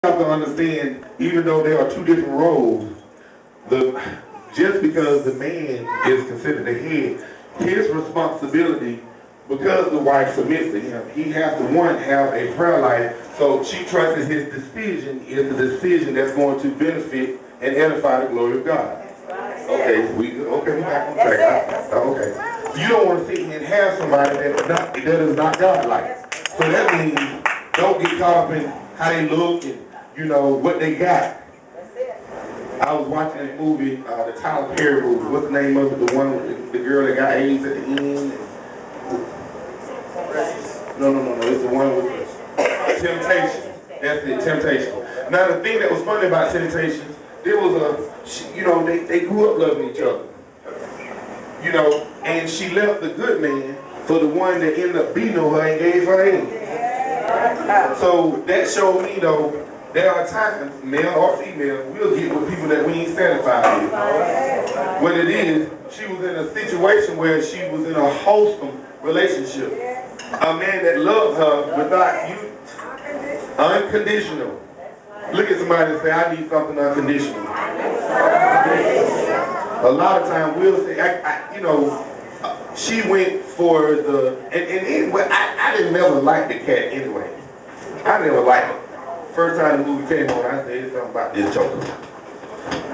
have to understand, even though there are two different roles, just because the man is considered the head, his responsibility, because the wife submits to him, he has to, one, have a prayer life, so she trusts his decision is the decision that's going to benefit and edify the glory of God. Okay, we back on track. Okay. You don't want to sit here and have somebody that is not God-like. So that means don't get caught up in how they look and, you know, what they got. I was watching a movie, the Tyler Perry movie. What's the name of it? The one with the girl that got AIDS at the end? No. It's the one with Temptation. That's it, Temptation. Now, the thing that was funny about Temptation, there was they grew up loving each other. You know, and she left the good man for the one that ended up beating her and gave her AIDS. So that showed me, though, there are times, male or female, we'll get with people that we ain't satisfied with. What it is, she was in a situation where she was in a wholesome relationship. A man that loved her without you, unconditional. Look at somebody and say, I need something unconditional. A lot of times we'll say, she went for the, and anyway, I didn't never like the cat anyway. I never liked it. First time the movie came on, I said something about this joker.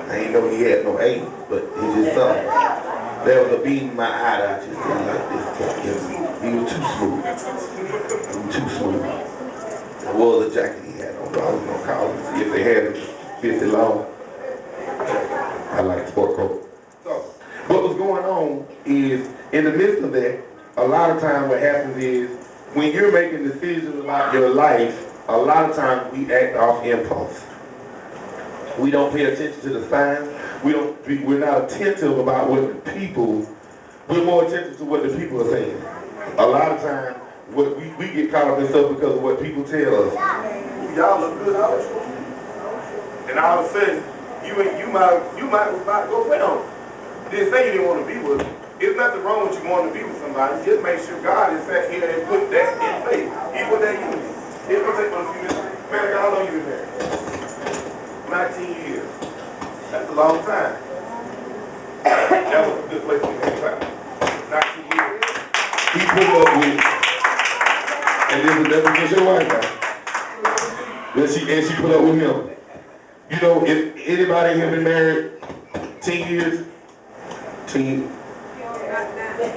I ain't know he had no aim, but he just something. There was a beam in my eye that I just didn't like this cat. He was too smooth. He was too smooth. There was a jacket he had on, but I was gonna call him to see if they had it 50 long. I like sport coat. So, what was going on is, in the midst of that, a lot of times what happens is, when you're making decisions about your life, a lot of times we act off impulse. We don't pay attention to the signs. We're not attentive about what the people, we're more attentive to what the people are saying. A lot of times, we get caught up in stuff because of what people tell us. Y'all look good, and all of a sudden, you might about to go down. Didn't say you didn't want to be with them. There's nothing wrong with you wanting to be with somebody. Just make sure God is sat here and put that in place. He put that unity. It will take a few minutes. Man, how long you been married? 19 years. That's a long time. That was a good place to be married. 19 years. He put up with, and that's because your wife now. And she put up with him. You know, if anybody here been married 10 years, 10.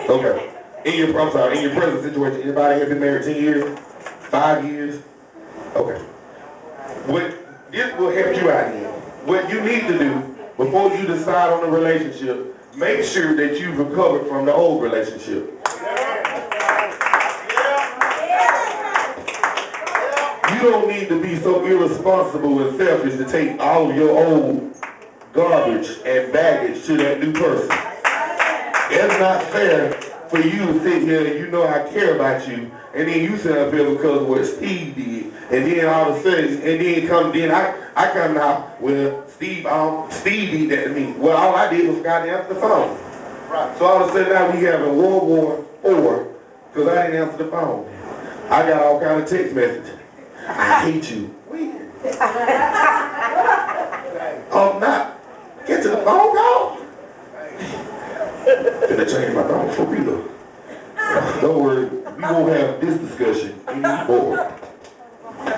Okay. In your present situation, anybody here been married 10 years? 5 years? Okay. This will help you out here. What you need to do before you decide on a relationship, make sure that you've recovered from the old relationship. You don't need to be so irresponsible and selfish to take all of your old garbage and baggage to that new person. It's not fair for you to sit here and you know I care about you, and then you sit up here because of what Steve did, and then all of a sudden, I come out, well, Steve did that to me. Well, all I did was forgot to answer the phone. Right. So all of a sudden now we have a World War IV because I didn't answer the phone. I got all kind of text messages. I hate you. When? Oh, not. Get to the phone call. Gonna change my phone for real. Don't worry, we won't have this discussion anymore.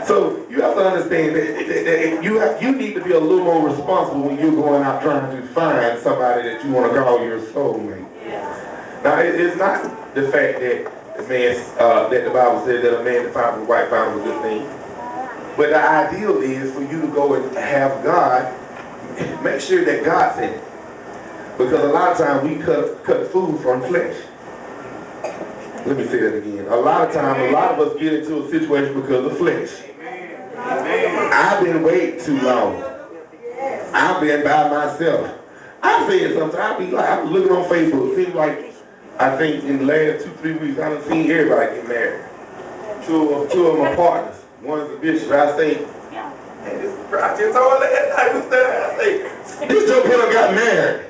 So you have to understand that you need to be a little more responsible when you're going out trying to find somebody that you want to call your soulmate. Now it's not the fact that that the Bible says that a man that finds a wife finds a good thing. But the ideal is for you to go and have God, make sure that God's in it. Because a lot of times we cut food from flesh. Let me say that again. A lot of times, a lot of us get into a situation because of flesh. I've been waiting too long. I've been by myself. I say it sometimes. I be like, I'm looking on Facebook. It seems like, I think in the last 2-3 weeks, I done seen everybody get married. Two of my partners. One's a bishop. I say, I just told her that I say, this joke girl got married.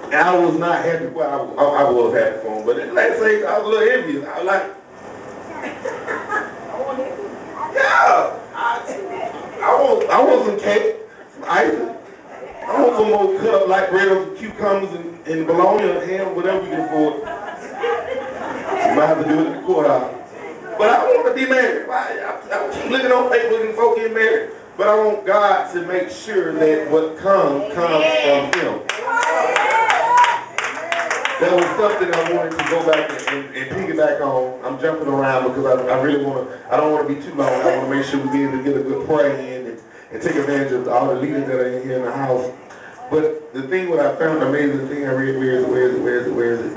And I was not happy. Well, I was happy for him, but let's say I was a little envious. I was like, yeah. I want some cake, some ice. I want some more cut up light bread, some cucumbers and bologna and ham, whatever we can afford. You might have to do it in the courthouse. But I want to be married. I keep looking on Facebook and folk getting married. But I want God to make sure that what comes from Him. That was something I wanted to go back and piggyback on. I'm jumping around because I really want to, I don't want to be too long. I want to make sure we be able to get a good prayer in and take advantage of all the leaders that are in here in the house. But the thing, what I found, the amazing thing I read, where is it?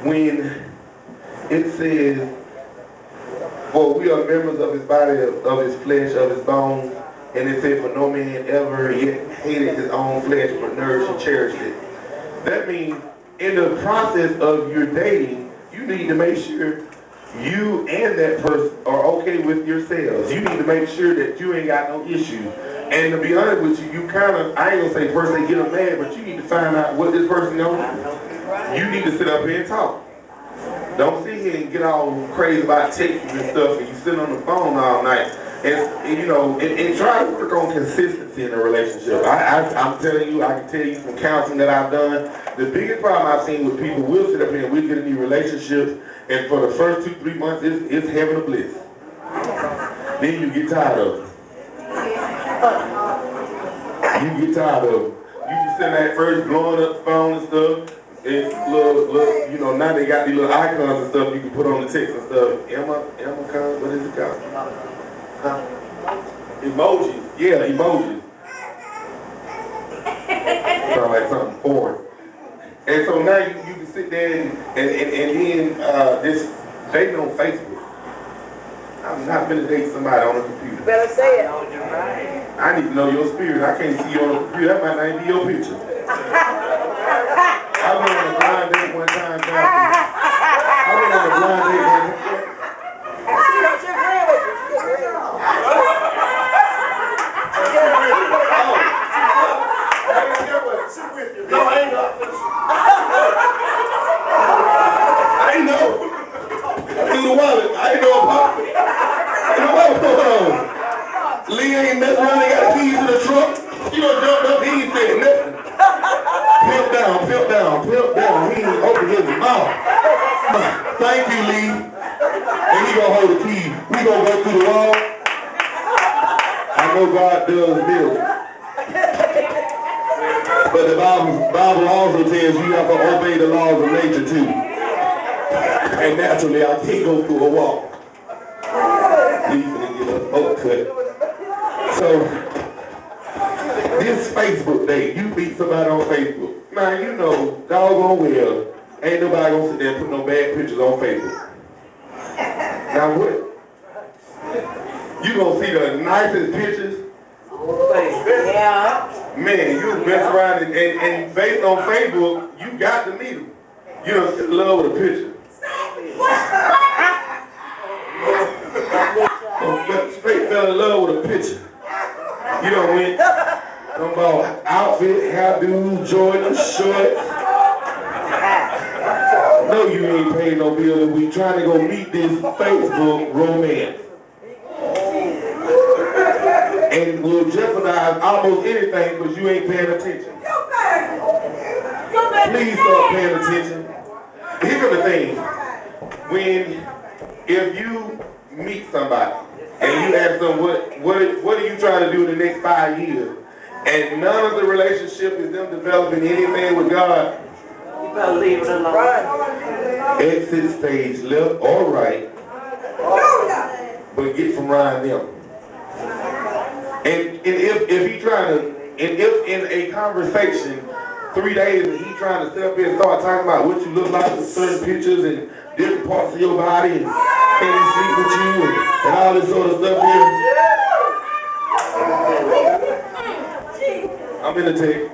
When it says, for we are members of His body, of His flesh, of His bones, and it said, for no man ever yet hated his own flesh, but nourished and cherished it. That means in the process of your dating, you need to make sure you and that person are okay with yourselves. You need to make sure that you ain't got no issues. And to be honest with you, you kind of, I ain't gonna say first they get them mad, but you need to find out what this person gonna do. You need to sit up here and talk. Don't sit here and get all crazy about texting and stuff and you sit on the phone all night. And you know, and try to work on consistency in a relationship. I'm telling you, I can tell you from counseling that I've done, the biggest problem I've seen with people, we'll sit up here and we'll get in these relationships, and for the first 2-3 months, it's heaven of bliss. Then you get tired of it. You get tired of it. You just sitting there first blowing up the phone and stuff. It's little, you know, now they got these little icons and stuff you can put on the text and stuff. Emma, what is it called? Emojis. Yeah, emojis. Sound like something foreign. And so now you can sit there and then this dating on Facebook. I'm not gonna date somebody on a computer. You better say it. I need to know your spirit. I can't see you on a computer. That might not even be your picture. I went on a blind date one time, I ain't know. Through the wallet. I ain't know about it. Lee ain't messing around. They got the keys to the truck. She done jumped up. He ain't said nothing. Pimp down. He ain't open his mouth. Thank you, Lee. And he gonna hold the key. We gonna go through the wall. I know God does miracles. But the Bible also tells you have to obey the laws of nature too. And naturally, I can't go through a wall. He's gonna get a boat cut. So, this Facebook date, you meet somebody on Facebook. Now, you know, doggone well, ain't nobody gonna sit there and put no bad pictures on Facebook. Now what? You gonna see the nicest pictures? Yeah. Man, you mess around and based on Facebook, you got to meet them. You don't sit in love with a picture. Straight fell in love with a picture. You don't win. Talking about outfit, hairdo, Jordan, shorts. No, you ain't paying no bill if we trying to go meet this Facebook romance. And will jeopardize almost anything because you ain't paying attention. Please start paying attention. Here's the thing. If you meet somebody and you ask them what are you trying to do in the next 5 years, and none of the relationship is them developing anything with God, you better leave it alone. Exit stage left or right, but get from around them. And if he trying to, and if in a conversation 3 days and he trying to sit up here and start talking about what you look like with certain pictures and different parts of your body and can he sleep with you and all this sort of stuff here. I'm in the text.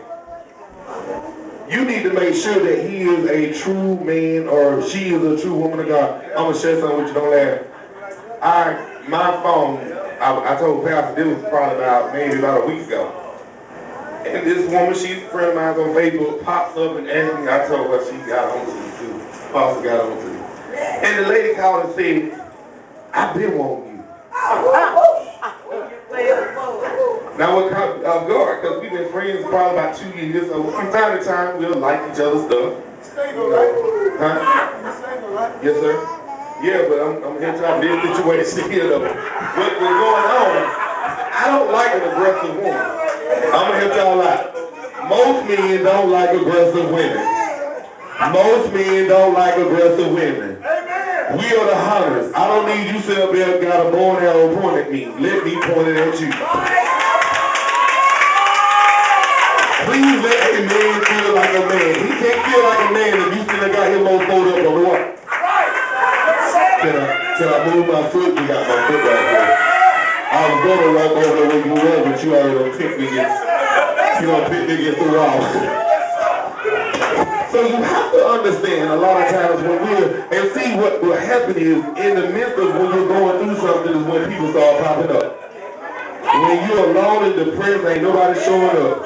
You need to make sure that he is a true man or she is a true woman of God. I'm going to share something with you, don't laugh. My phone, I told Pastor, this was probably about a week ago. And this woman, she's a friend of mine on Facebook, pops up and asks me, I told her she got on to me too. Pastor got on to me. And the lady called and said, I've been wanting you. Now we're caught off guard because we've been friends probably about 2 years. So from time to time we'll like each other's stuff. Single, right? Huh? Single, right? Yes, sir. Yeah, but I'm here trying to be a situation here though. What's going on? I don't like an aggressive woman. I'm gonna help y'all out. Most men don't like aggressive women. Most men don't like aggressive women. We are the hunters. I don't need you sit up there and got a bow and arrow point at me. Let me point it at you. Please let a man feel like a man. He can't feel like a man if you still got him all folded up on the what? Can I move my foot? You got my foot right there. I was going to walk over where you were, but you already don't pick me against, you don't pick me against the wall. So you have to understand a lot of times when and see what will happen is in the midst of when you're going through something is when people start popping up. When you're alone and depressed, ain't nobody showing up.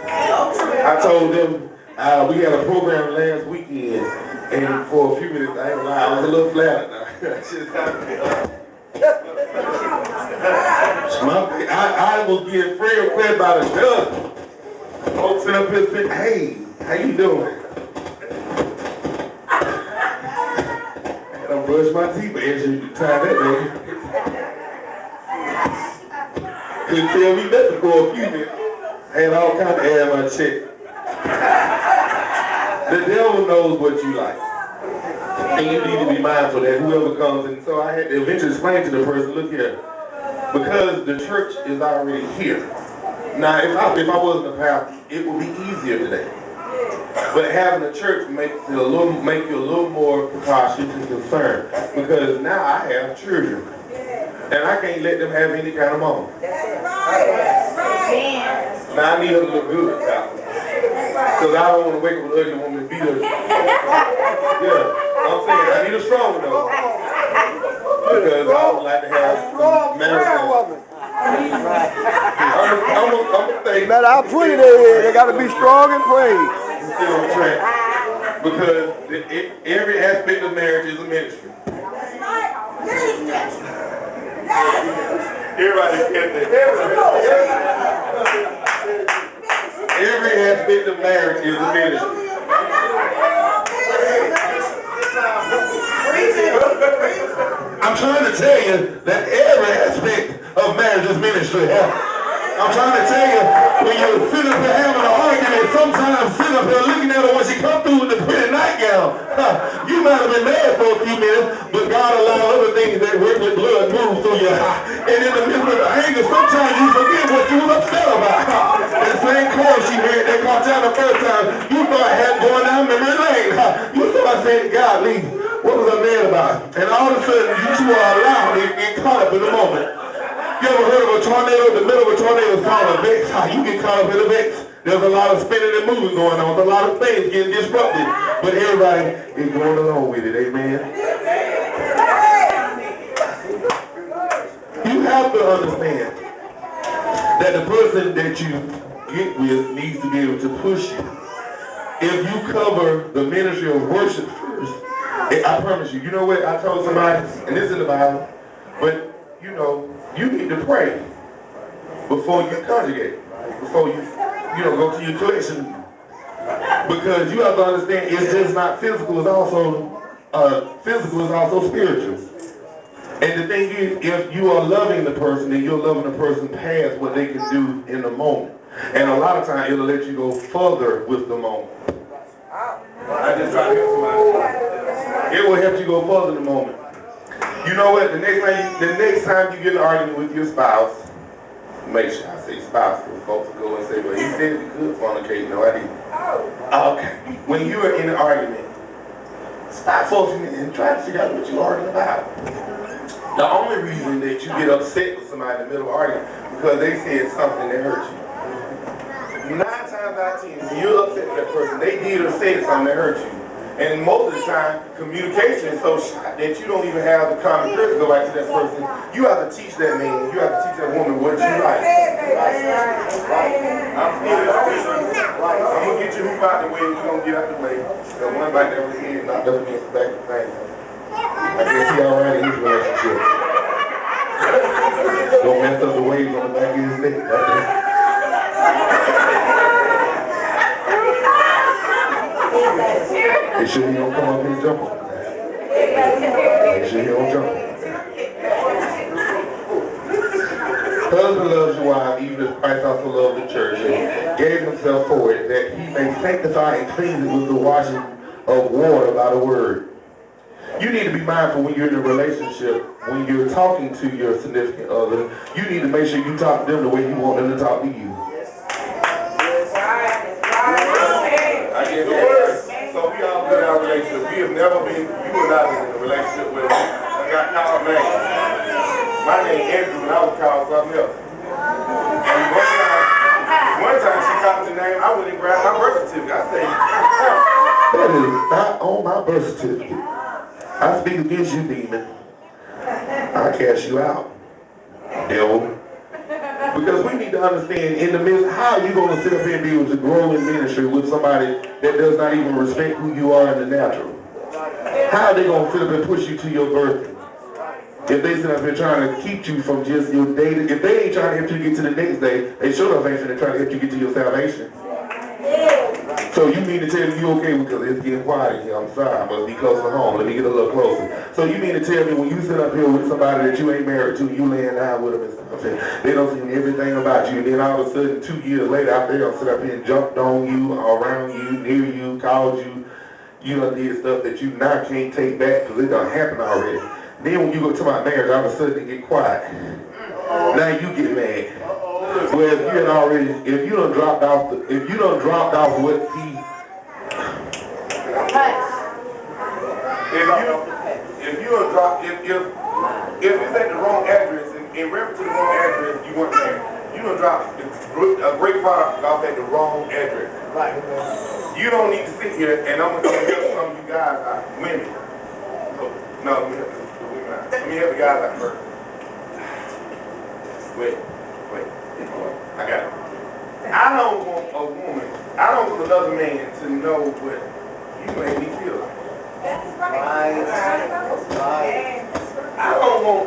I told them we had a program last weekend, and for a few minutes, I ain't gonna lie, I was a little flattered now. I was getting request by the judge. Folks sit up here saying, hey, how you doing? And I brushed my teeth, but actually you time that baby. Couldn't tell me nothing for a few minutes. I had all kinds of air in my check. The devil knows what you like. And you need to be mindful that whoever comes, and so I had to eventually explain to the person, look here, because the church is already here. Now, if I wasn't a pastor, it would be easier today. But having a church makes you a little more cautious and concerned, because now I have children, and I can't let them have any kind of mama. Now I need her to look good, because I don't want to wake up with an ugly woman and beat her. Yeah, I'm saying I need a strong one though, because I would like to have marriage. No matter how pretty they is, they got to be strong and prayed. Still on track. Because every aspect of marriage is a ministry. Everybody get that. Every aspect of marriage is a ministry. I'm trying to tell you that every aspect of marriage is ministry. I'm trying to tell you, when you're sitting up here having an argument, sometimes sitting up here looking at her when she come through with the pretty nightgown, you might have been mad for a few minutes, but God allowed other things that work with blood move through your heart. And in the midst of the anger, sometimes you forget what you was upset about. That same chorus she heard that caught down the first time, you thought I had going down memory lane. You thought I said, God, leave. What was I mad about? And all of a sudden, you two are allowed to get caught up in the moment. You ever heard of a tornado? The middle of a tornado is called a vex. How you get caught up in a vex? There's a lot of spinning and moving going on. There's a lot of things getting disrupted. But everybody is going along with it. Amen. You have to understand that the person that you get with needs to be able to push you. If you cover the ministry of worship first, I promise you, you know what? I told somebody, and this is in the Bible, but you know, you need to pray before you conjugate, before you go to your collection. Because you have to understand, it's just not physical, it's also spiritual. And the thing is, if you are loving the person, then you're loving the person past what they can do in the moment. And a lot of times, it'll let you go further with the moment. I just try to help somebody. It will help you go further in the moment. You know what? The next time you get in an argument with your spouse, make sure I say spouse, because folks will go and say, well, he said we could fornicate. No, I didn't. Okay. When you are in an argument, stop focusing and try to figure out what you're arguing about. The only reason that you get upset with somebody in the middle of an argument because they said something that hurt you. 9 times out of 10, when you're upset with that person, they did or said something that hurt you. And most of the time, communication is so short that you don't even have the common grip to go back to that person. You have to teach that man, you have to teach that woman what you like. I'm going to get you hoop out the way, you're going to get out the way. The one back there over here, not doesn't mean it's back the thing. I guess he all right in his relationship. Don't mess up the waves on the back of his neck. Make sure he don't come up and jump on that. Make sure he don't jump on that. Husband loves your wife, even as Christ also loved the church, and gave himself for it, that he may sanctify and cleanse it with the washing of water by the word. You need to be mindful when you're in a relationship, when you're talking to your significant other, you need to make sure you talk to them the way you want them to talk to you. I get the word. So we all been in our relationship. We have never been, you and I been in a relationship where I got called names. My name Andrew and I was called something else. And one time she called me the name, I went and grabbed my birth certificate. I said, that is not on my birth certificate. I speak against you, demon. I cast you out, devil. Because we need to understand in the midst, how are you going to sit up here and be able to grow in ministry with somebody that does not even respect who you are in the natural? How are they going to sit up and push you to your birthday? If they sit up here trying to keep you from just your day, if they ain't trying to help you get to the next day, they sure enough ain't trying to help you get to your salvation. So you mean to tell me you okay because it's getting quiet here? I'm sorry, I must be close to home. Let me get a little closer. So you mean to tell me when you sit up here with somebody that you ain't married to, you laying down with them and stuff, and they don't see everything about you, and then all of a sudden 2 years later, out there, they'll sit up here and jumped on you, around you, near you, called you, you done did stuff that you now can't take back because it done happened already. Then when you go to my marriage, all of a sudden they get quiet. Now you get mad. Well, if you had already, if you done dropped off what he, if it's at the wrong address, in reference to the wrong address, you weren't there. You done dropped a great product off at the wrong address. Right. You don't need to sit here and I'm gonna help some of you guys out, women. No, let me help the women out. Let me help the guys out first. Wait. I got it. I don't want a woman, I don't want another man to know what you made me feel like. That's right. I don't want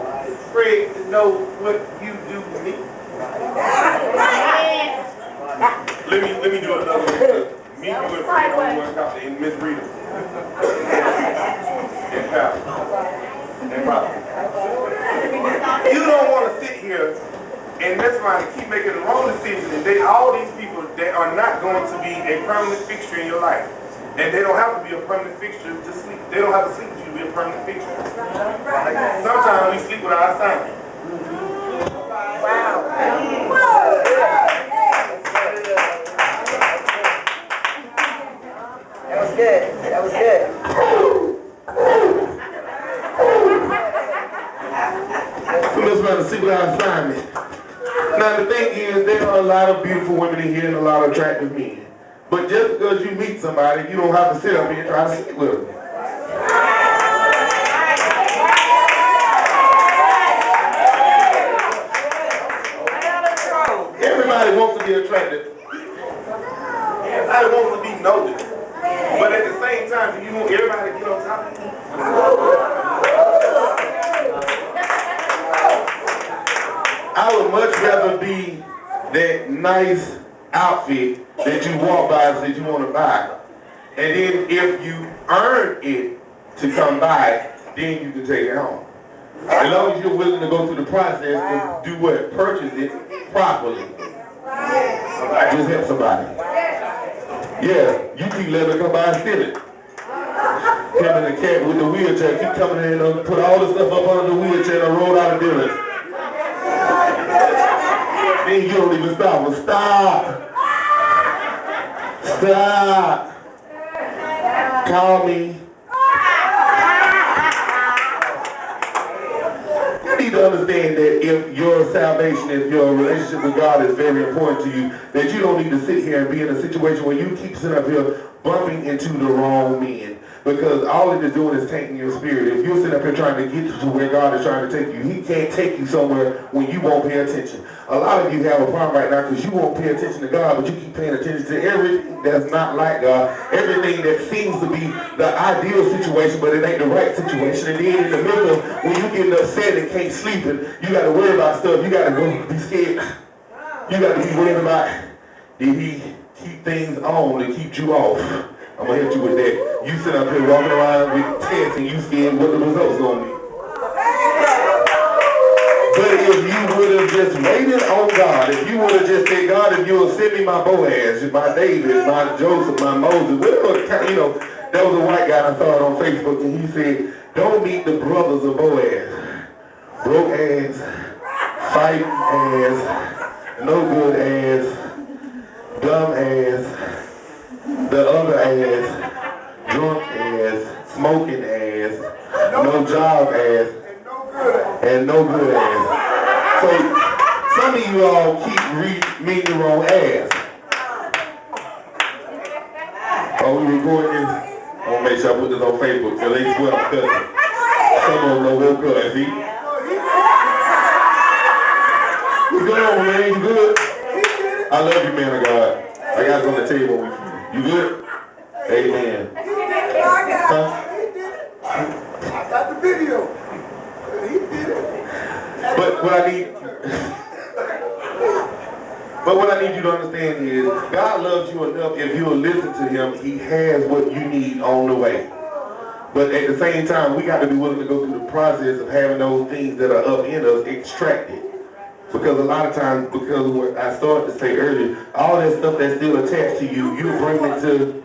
Fred to know what you do to me. Let me do another one. Me, you, and Fred on one copy, and Miss Rita. And Pal. And Papa. You don't want to sit here and mess around and keep making the wrong decisions, and all these people that are not going to be a permanent fixture in your life. And they don't have to be a permanent fixture to sleep. They don't have to sleep with you to be a permanent fixture. Sometimes we sleep with our assignment. Wow. That was good. That was good. So let's run and sleep with our assignment. Now the thing is, there are a lot of beautiful women in here and a lot of attractive men. But just because you meet somebody, you don't have to sit up here and try to sleep with them. Everybody wants to be attractive. Everybody wants to be noticed. But at the same time, do you want everybody to get on top of you? I would much rather be that nice outfit that you walk by and say you want to buy. And then if you earn it to come by, then you can take it home. As long as you're willing to go through the process to do what? Purchase it properly. I just help somebody. Yeah, you keep letting her come by and steal it. Him and the cat with the wheelchair keep coming in and put all the stuff up under the wheelchair and roll out of dealers. Then you don't even stop. Well, stop. Stop. Call me. You need to understand that if your salvation, if your relationship with God is very important to you, that you don't need to sit here and be in a situation where you keep sitting up here bumping into the wrong men. Because all it is doing is taking your spirit. If you're sitting up here trying to get to where God is trying to take you, he can't take you somewhere when you won't pay attention. A lot of you have a problem right now because you won't pay attention to God, but you keep paying attention to everything that's not like God, everything that seems to be the ideal situation, but it ain't the right situation. And then in the middle of when you getting upset and can't sleep and you got to worry about stuff, you got to go be scared. You got to be worried about, did he keep things on to keep you off? I'm going to hit you with that. You sit up here walking around with tests and you scared what the results going to be. But if you would have just waited on God, if you would have just said, God, if you will send me my Boaz, my David, my Joseph, my Moses, whatever, you know, there was a white guy I saw it on Facebook and he said, don't meet the brothers of Boaz. Broke ass, fighting ass, no good ass, dumb ass, the other ass, drunk ass, smoking ass, no job ass, and no good ass. So some of you all keep meeting the wrong ass. Are we recording this? I'm gonna make sure I put this on Facebook so they swear I'm cussing. Some of them know we'll cuss, see? What's going on, man? You good? I love you, man of God. I got it on the table with you. You good? Amen. Huh? I got the video. He did it. But what I need you to understand is God loves you enough. If you'll listen to him, he has what you need on the way. But at the same time, we got to be willing to go through the process of having those things that are up in us extracted. Because a lot of times, because of what I started to say earlier, all that stuff that's still attached to you, you bring it to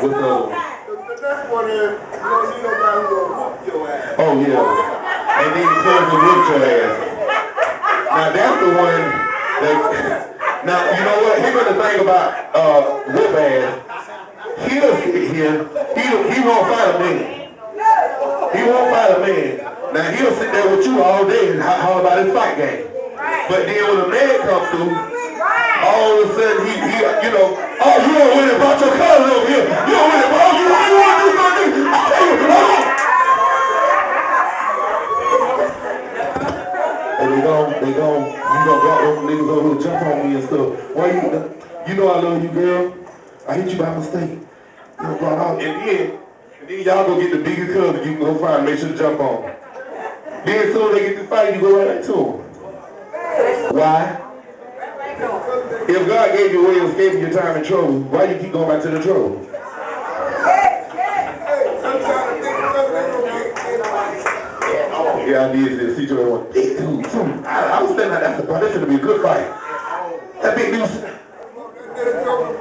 what's the other one? The next one is, you don't need nobody who will whoop your ass. Oh yeah. And then he comes and whoops your ass. Now that's the one that, now you know what, here's the thing about whoop ass. He'll sit here, he won't fight a man. He won't fight a man. Now he'll sit there with you all day and holler about his fight game. But then when a man comes through, all of a sudden he you know, oh, you don't win it about your cousin over here. You don't win it, oh, you want to do something? I'll tell you, and you gonna drop those niggas over and jump on me and stuff. Why you know I love you, girl. I hit you by mistake. You know, brought out. And then y'all go get the biggest cousin you can go find and make sure to jump on. Then as soon as they get to fight, you go right back to them. Why? If God gave you a way of escaping your time in trouble, why you keep going back to the trouble? Yeah, I did see a situation. Big dude, I was standing like that. This should be a good fight. That big dude.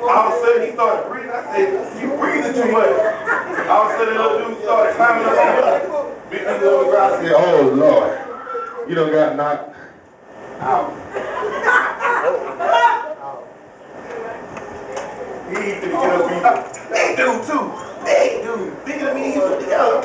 All of a sudden he started breathing. I said, you breathing too much. All of a sudden the little dude started climbing up the hill. Big dude on the ground. I said, Oh Lord. You done got knocked out. He ain't finna get up. Big dude too. Big dude. Bigger than me. He was, I'm talking about